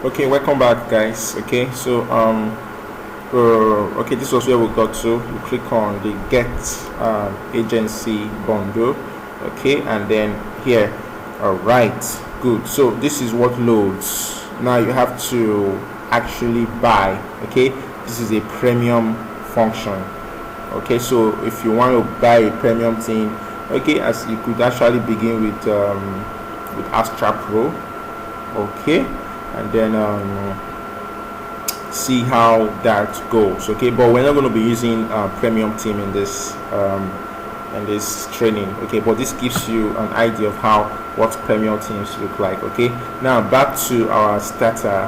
Okay, welcome back, guys. Okay, so okay, this was where we got to. You click on the get agency bundle. Okay, and then here, all right, good. So this is what loads. Now you have to actually buy. Okay, this is a premium function. Okay, so if you want to buy a premium thing, okay, as you could actually begin with Astra Pro. Okay, and then see how that goes. Okay, but we're not going to be using premium team in this training. Okay, but this gives you an idea of what premium teams look like. Okay, now back to our starter,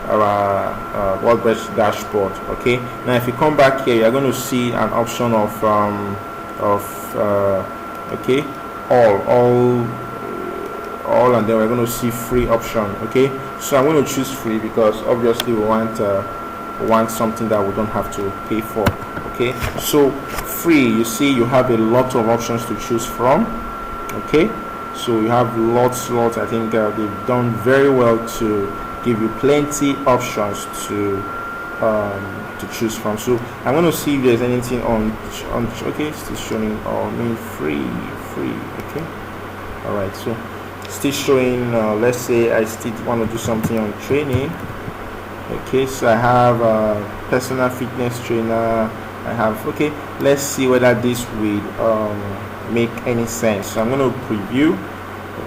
our WordPress dashboard. Okay, now if you come back here, you're going to see an option of okay, all, and then we're going to see free option. Okay, so I'm going to choose free because obviously we want something that we don't have to pay for. Okay, so free, you see you have a lot of options to choose from. Okay, so you have lots. I think they've done very well to give you plenty options to choose from. So I'm going to see if there's anything on okay, still showing free. Okay, all right, so still showing let's say I still want to do something on training. Okay, so I have a personal fitness trainer. I have, okay, let's see whether this will make any sense. So I'm going to preview,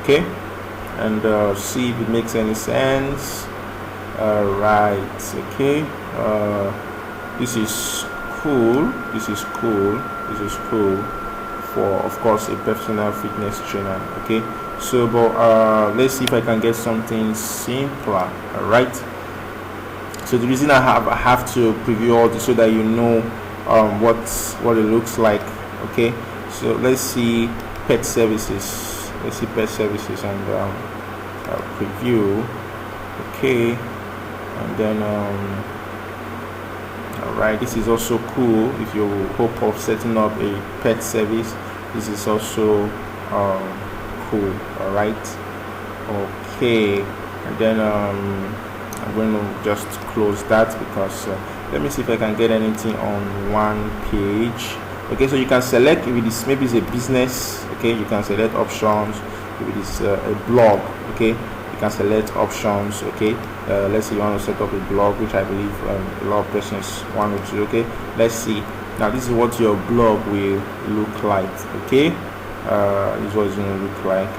okay, and see if it makes any sense. Right, okay, this is cool for, of course, a personal fitness trainer. Okay, so but let's see if I can get something simpler. All right, so the reason I have to preview all this so that you know what it looks like. Okay, so let's see pet services. And preview. Okay, and then alright, this is also cool. If you hope of setting up a pet service, this is also cool. Alright, okay, and then I'm going to just close that because let me see if I can get anything on one page. Okay, so you can select if it is, maybe it's a business. Okay, you can select options. If it is a blog, okay, you can select options. Okay, let's say you want to set up a blog, which I believe a lot of persons want to do. Okay, let's see. Now this is what your blog will look like. Okay, this is what it's going to look like.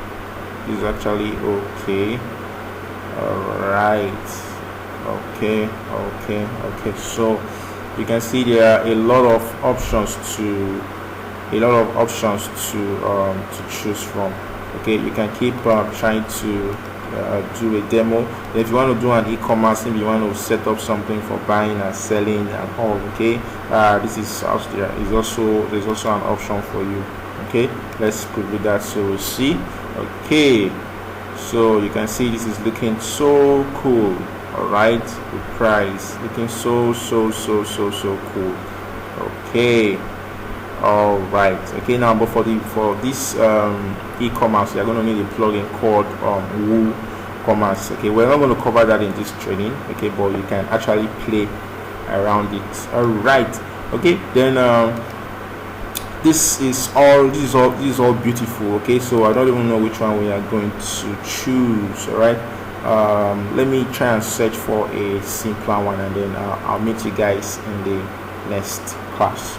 This is actually okay. All right. Okay, so you can see there are a lot of options to choose from. Okay, you can keep trying to do a demo. If you want to do an e-commerce, if you want to set up something for buying and selling and all, okay, this is out there. There's also an option for you. Okay, let's preview that so we'll see. Okay, so you can see this is looking so cool. Alright, the price looking so cool. Okay, all right. Okay, now but for this e-commerce, you're going to need a plugin called WooCommerce. Okay, we're not going to cover that in this training. Okay, but you can actually play around it. All right. Okay, then this is all beautiful. Okay, so I don't even know which one we are going to choose. All right. Let me try and search for a simpler one, and then I'll meet you guys in the next class.